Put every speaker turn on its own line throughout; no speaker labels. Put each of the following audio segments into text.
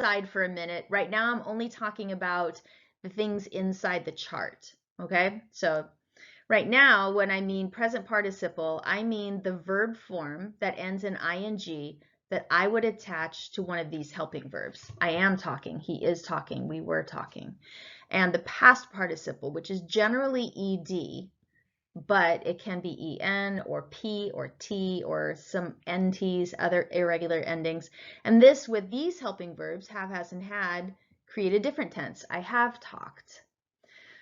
aside for a minute. Right now, I'm only talking about the things inside the chart, okay? So right now, when I mean present participle, I mean the verb form that ends in ing that I would attach to one of these helping verbs. I am talking, he is talking, we were talking. And the past participle, which is generally ed, but it can be en or p or t or some nts, other irregular endings. And this, with these helping verbs, have, has, and had, create a different tense. I have talked.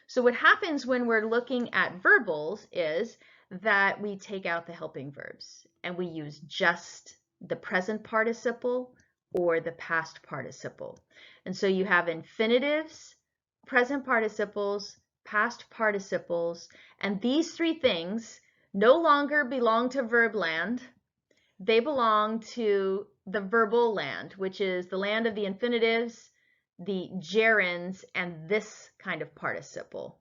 So what happens when we're looking at verbals is that we take out the helping verbs and we use just the present participle or the past participle. And so you have infinitives, present participles, past participles, and these three things no longer belong to verb land. They belong to the verbal land, which is the land of the infinitives, the gerunds, and this kind of participle.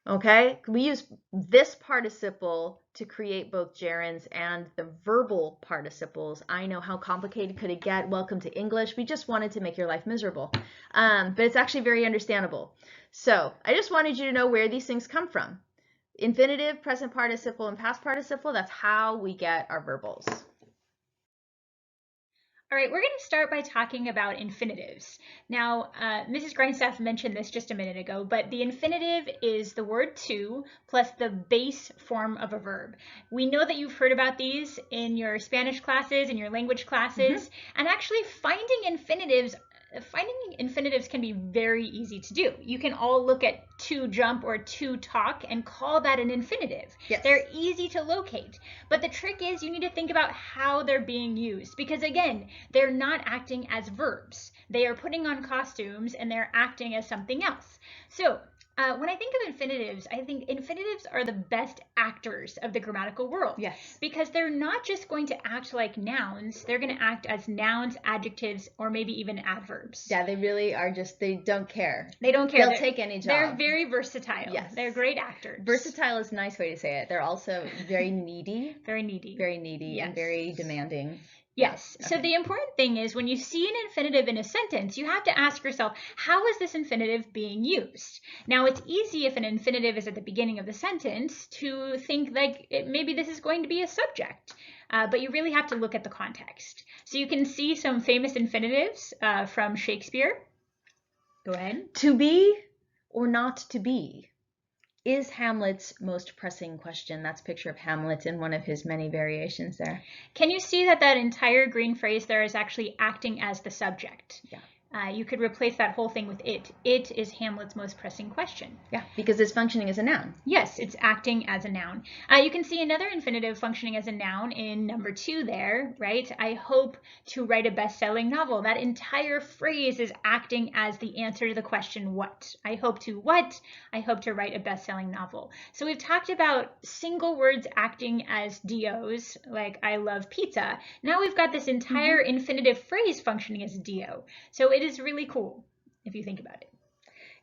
Okay, we use this participle to create both gerunds and the verbal participles. I know, how complicated could it get? Welcome to English. We just wanted to make your life miserable, but it's actually very understandable. So I just wanted you to know where these things come from. Infinitive, present participle, and past participle, that's how we get our verbals.
All right, we're going to start by talking about infinitives. Now, Mrs. Grindstaff mentioned this just a minute ago, but the infinitive is the word to plus the base form of a verb. We know that you've heard about these in your Spanish classes, in your language classes, and actually finding infinitives can be very easy to do. You can all look at to jump or to talk and call that an infinitive.
Yes.
They're easy to locate. But the trick is you need to think about how they're being used, because again, they're not acting as verbs. They are putting on costumes and they're acting as something else. So when I think of infinitives, I think infinitives are the best actors of the grammatical world.
Yes.
Because they're not just going to act like nouns, they're going to act as nouns, adjectives, or maybe even adverbs.
Yeah, they really are just, they don't care.
They don't care.
They'll take any job.
They're very versatile.
Yes.
They're great actors.
Versatile is a nice way to say it. They're also very needy.
Very needy.
Very needy, yes. And very demanding.
Yes.
Yeah.
So the important thing is when you see an infinitive in a sentence, you have to ask yourself, how is this infinitive being used? Now, it's easy if an infinitive is at the beginning of the sentence to think like maybe this is going to be a subject, but you really have to look at the context. So you can see some famous infinitives from Shakespeare. Go ahead.
To be or not to be is Hamlet's most pressing question. That's a picture of Hamlet in one of his many variations there.
Can you see that that entire green phrase there is actually acting as the subject?
Yeah.
You could replace that whole thing with it. It is Hamlet's most pressing question.
Yeah, because it's functioning as a noun.
Yes, it's acting as a noun. You can see another infinitive functioning as a noun in number 2 there, right? I hope to write a best-selling novel. That entire phrase is acting as the answer to the question, what? I hope to what? I hope to write a best-selling novel. So we've talked about single words acting as DOs, like I love pizza. Now we've got this entire infinitive phrase functioning as a DO. So it is really cool if you think about it.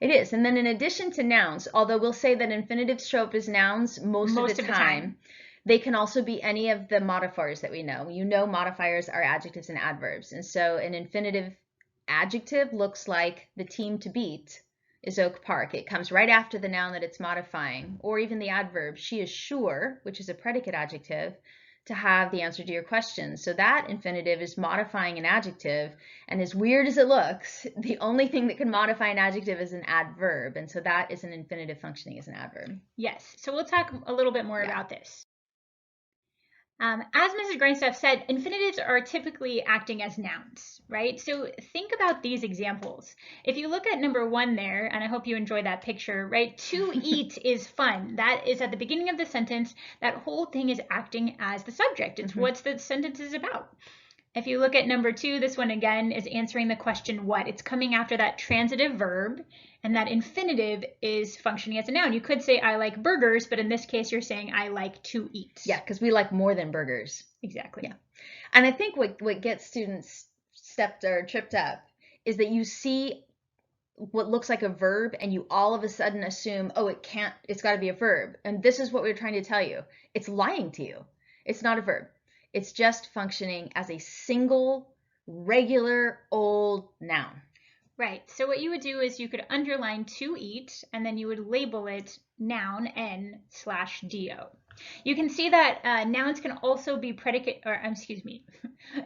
It is. And then in addition to nouns, although we'll say that infinitives show up as nouns most of the time, they can also be any of the modifiers that we know. You know modifiers are adjectives and adverbs. And so an infinitive adjective looks like the team to beat is Oak Park. It comes right after the noun that it's modifying, or even the adverb, she is sure, which is a predicate adjective, to have the answer to your question. So that infinitive is modifying an adjective, and as weird as it looks, the only thing that can modify an adjective is an adverb, and so that is an infinitive functioning as an adverb.
Yes, so we'll talk a little bit more about this. As Mrs. Grindstaff said, infinitives are typically acting as nouns, right? So think about these examples. If you look at number 1 there, and I hope you enjoy that picture, right? To eat is fun. That is at the beginning of the sentence. That whole thing is acting as the subject. It's what the sentence is about. If you look at number 2, this one again is answering the question what. It's coming after that transitive verb, and that infinitive is functioning as a noun. You could say I like burgers, but in this case you're saying I like to eat.
Yeah, because we like more than burgers.
Exactly.
Yeah. And I think what gets students tripped up is that you see what looks like a verb and you all of a sudden assume, oh, it's got to be a verb. And this is what we're trying to tell you. It's lying to you. It's not a verb. It's just functioning as a single regular old noun.
Right. So what you would do is you could underline to eat, and then you would label it noun n/do. You can see that nouns can also be predicate, or excuse me,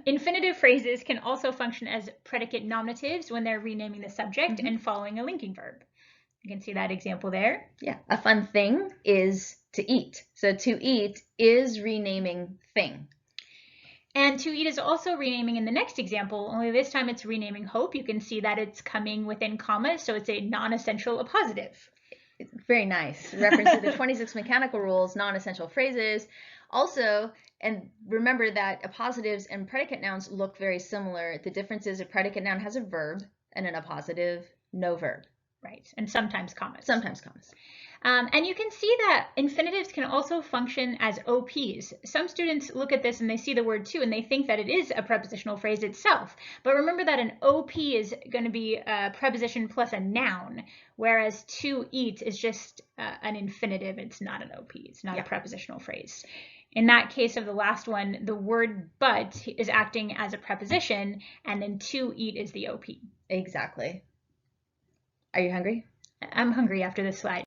infinitive phrases can also function as predicate nominatives when they're renaming the subject and following a linking verb. You can see that example there.
Yeah, a fun thing is to eat. So to eat is renaming thing.
And to eat is also renaming in the next example, only this time it's renaming hope. You can see that it's coming within commas, so it's a non-essential appositive.
Very nice. Reference to the 26 mechanical rules, non-essential phrases. Also, and remember that appositives and predicate nouns look very similar. The difference is a predicate noun has a verb and an appositive, no verb.
Right, and sometimes commas.
Sometimes commas.
And you can see that infinitives can also function as OPs. Some students look at this and they see the word to and they think that it is a prepositional phrase itself. But remember that an OP is going to be a preposition plus a noun, whereas to eat is just an infinitive. It's not an OP. It's not a prepositional phrase. In that case of the last one, the word but is acting as a preposition, and then to eat is the OP.
Exactly. Are you hungry?
I'm hungry after this slide.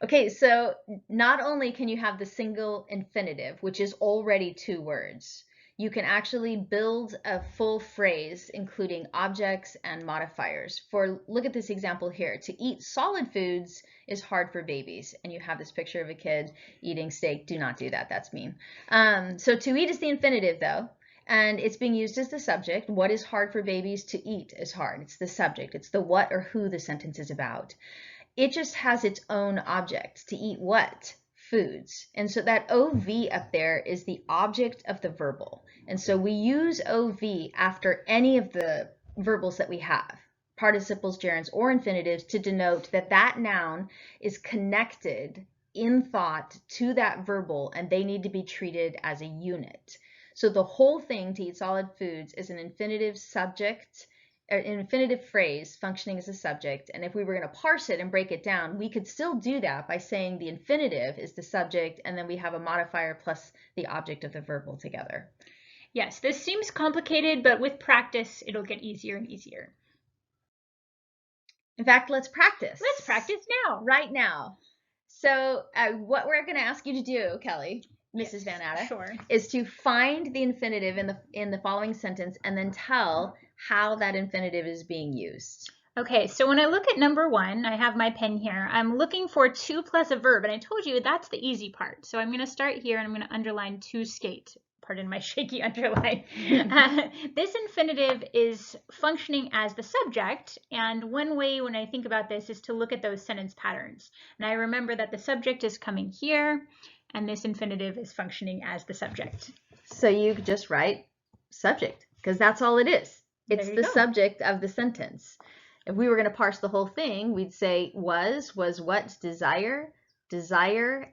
Okay, so not only can you have the single infinitive, which is already 2 words, you can actually build a full phrase including objects and modifiers. Look at this example here. To eat solid foods is hard for babies. And you have this picture of a kid eating steak. Do not do that. That's mean. So to eat is the infinitive though. And it's being used as the subject. What is hard for babies? To eat is hard. It's the subject. It's the what or who the sentence is about. It just has its own object. To eat what? Foods. And so that OV up there is the object of the verbal. And so we use OV after any of the verbals that we have, participles, gerunds, or infinitives, to denote that that noun is connected in thought to that verbal and they need to be treated as a unit. So the whole thing, to eat solid foods, is an infinitive subject, an infinitive phrase functioning as a subject. And if we were going to parse it and break it down, we could still do that by saying the infinitive is the subject, and then we have a modifier plus the object of the verbal together.
Yes, this seems complicated, but with practice, it'll get easier and easier.
In fact, let's practice.
Let's practice now.
Right now. So what we're going to ask you to do, Kelly, Mrs. Van Atta, is to find the infinitive in the following sentence and then tell how that infinitive is being used.
Okay, so when I look at number 1, I have my pen here. I'm looking for to plus a verb, and I told you that's the easy part. So I'm going to start here, and I'm going to underline to skate. Pardon my shaky underline. This infinitive is functioning as the subject, and one way when I think about this is to look at those sentence patterns. And I remember that the subject is coming here, and this infinitive is functioning as the subject.
So you could just write subject, because that's all it is. It's the subject of the sentence. If we were going to parse the whole thing, we'd say was what, desire,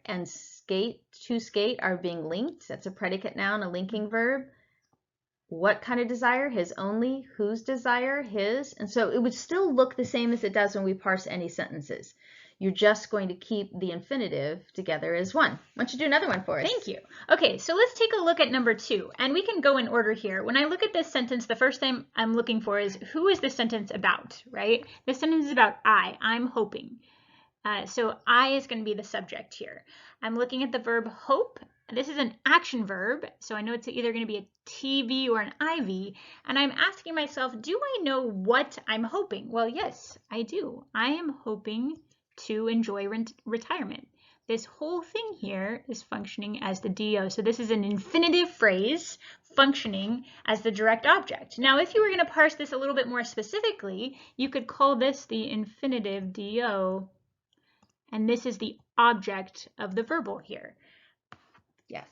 and skate, to skate are being linked. That's a predicate noun, a linking verb. What kind of desire? His only. Whose desire? His. And so it would still look the same as it does when we parse any sentences. You're just going to keep the infinitive together as one. Why don't you do another one for us?
Thank you. Okay, so let's take a look at number 2, and we can go in order here. When I look at this sentence, the first thing I'm looking for is who is this sentence about, right? This sentence is about I'm hoping. So I is going to be the subject here. I'm looking at the verb hope. This is an action verb, so I know it's either going to be a TV or an IV, and I'm asking myself, do I know what I'm hoping? Well, yes, I do. I am hoping to enjoy retirement. This whole thing here is functioning as the DO. So this is an infinitive phrase functioning as the direct object. Now, if you were going to parse this a little bit more specifically, you could call this the infinitive DO, and this is the object of the verbal here.
Yes,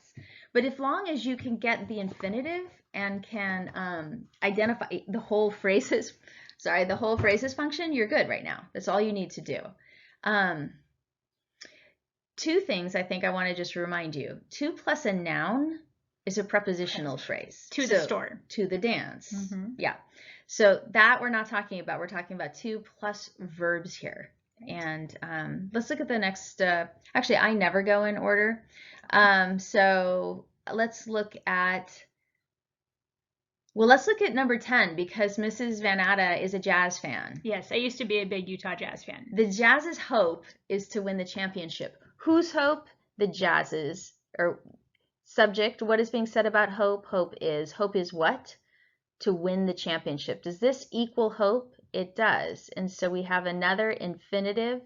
but as long as you can get the infinitive and can identify the whole phrases, the whole phrases function, you're good right now. That's all you need to do. 2 things I think I want to just remind you. To plus a noun is a prepositional phrase.
To the store.
To the dance. Yeah. So that we're not talking about. We're talking about to plus verbs here. And let's look at the next. Actually, I never go in order. So let's look at Well, let's look at number 10 because Mrs. Van Atta is a Jazz fan.
Yes, I used to be a big Utah Jazz fan.
The Jazz's hope is to win the championship. Whose hope? The Jazz's. Or subject, what is being said about hope? Hope is what? To win the championship. Does this equal hope? It does. And so we have another infinitive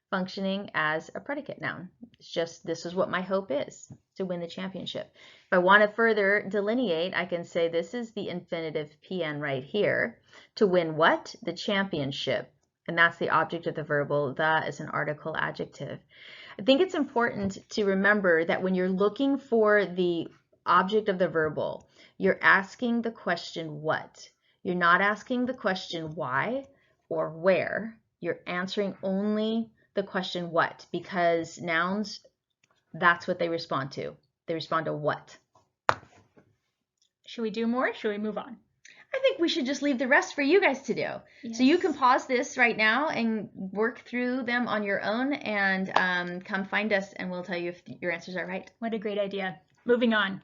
functioning as a predicate noun. It's just, this is what my hope is, to win the championship. If I want to further delineate, I can say this is the infinitive PN right here. To win what? The championship. And that's the object of the verbal. The is an article adjective. I think it's important to remember that when you're looking for the object of the verbal, you're asking the question what. You're not asking the question why or where. You're answering only the question what, because nouns, that's what they respond to. They respond to what.
Should we do more? Should we move on?
I think we should just leave the rest for you guys to do. Yes. So you can pause this right now and work through them on your own and come find us and we'll tell you if your answers are right.
What a great idea. Moving on.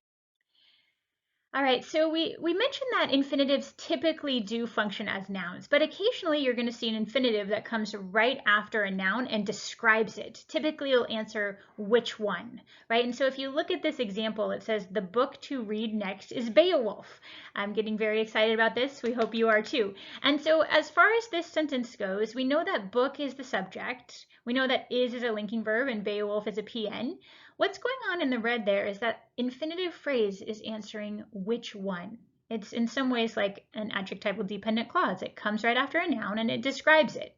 All right, so we mentioned that infinitives typically do function as nouns, but occasionally you're going to see an infinitive that comes right after a noun and describes it. Typically it'll answer which one, right? And so if you look at this example, it says the book to read next is Beowulf. I'm getting very excited about this. We hope you are too. And so as far as this sentence goes, we know that book is the subject. We know that is a linking verb and Beowulf is a PN. What's going on in the red there is that infinitive phrase is answering which one. It's in some ways like an adjectival dependent clause. It comes right after a noun and it describes it.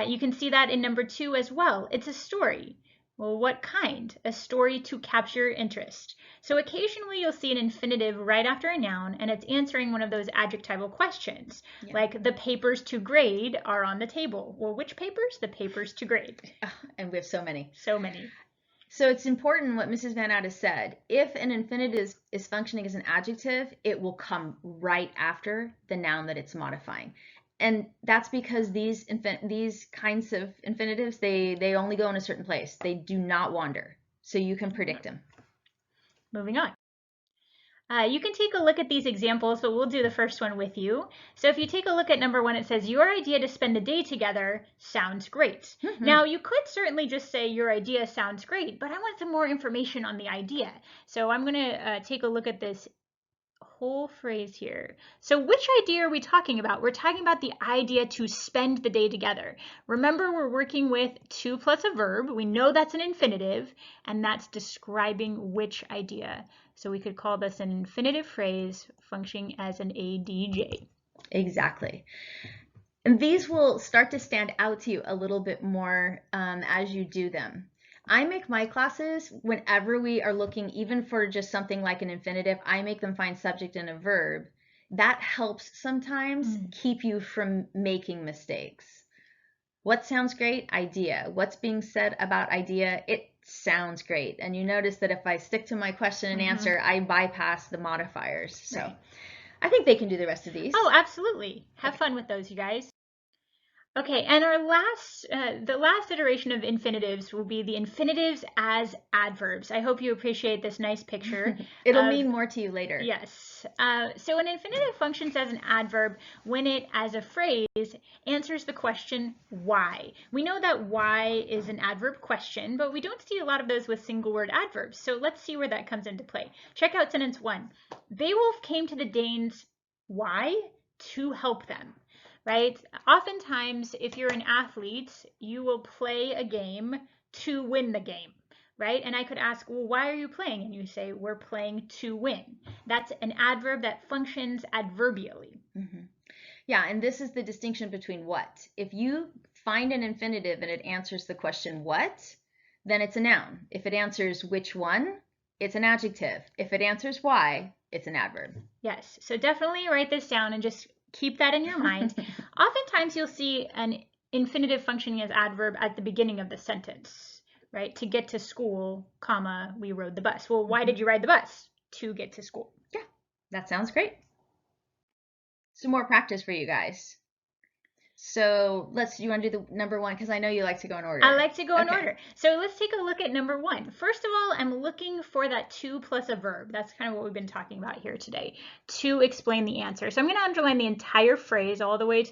You can see that in number 2 as well. It's a story. Well, what kind? A story to capture interest. So occasionally you'll see an infinitive right after a noun and it's answering one of those adjectival questions. Yeah. Like the papers to grade are on the table. Well, which papers? The papers to grade.
And we have so many.
So many.
So it's important what Mrs. Van Atta said. If an infinitive is functioning as an adjective, it will come right after the noun that it's modifying. And that's because these kinds of infinitives, they only go in a certain place. They do not wander. So you can predict them.
Moving on. You can take a look at these examples, but we'll do the first one with you. So if you take a look at number 1, it says, your idea to spend the day together sounds great. Mm-hmm. Now, you could certainly just say your idea sounds great, but I want some more information on the idea. So I'm going to take a look at this whole phrase here. So which idea are we talking about? We're talking about the idea to spend the day together. Remember, we're working with to plus a verb. We know that's an infinitive, and that's describing which idea. So we could call this an infinitive phrase functioning as an ADJ.
Exactly. And these will start to stand out to you a little bit more as you do them. I make my classes, whenever we are looking even for just something like an infinitive, I make them find subject and a verb. That helps sometimes keep you from making mistakes. What sounds great? Idea. What's being said about idea? It sounds great. And you notice that if I stick to my question and answer, I bypass the modifiers. So right. I think they can do the rest of these.
Oh, absolutely. Have fun with those, you guys. Okay, and our the last iteration of infinitives will be the infinitives as adverbs. I hope you appreciate this nice picture.
It'll mean more to you later.
Yes. So an infinitive functions as an adverb when it, as a phrase, answers the question why. We know that why is an adverb question, but we don't see a lot of those with single word adverbs. So let's see where that comes into play. Check out sentence 1. Beowulf came to the Danes, why? To help them. Right? Oftentimes, if you're an athlete, you will play a game to win the game, right? And I could ask, well, why are you playing? And you say, we're playing to win. That's an adverb that functions adverbially.
Mm-hmm. Yeah, and this is the distinction between what. If you find an infinitive and it answers the question what, then it's a noun. If it answers which one, it's an adjective. If it answers why, it's an adverb.
Yes, so definitely write this down and just keep that in your mind. Oftentimes you'll see an infinitive functioning as adverb at the beginning of the sentence, right? To get to school, comma, we rode the bus. Well, why did you ride the bus? To get to school.
Yeah, that sounds great. Some more practice for you guys. So you want to do the number one? Because I know you like to go in order.
I like to go in order. So let's take a look at number one. First of all, I'm looking for that to plus a verb. That's kind of what we've been talking about here today, to explain the answer. So I'm going to underline the entire phrase all the way to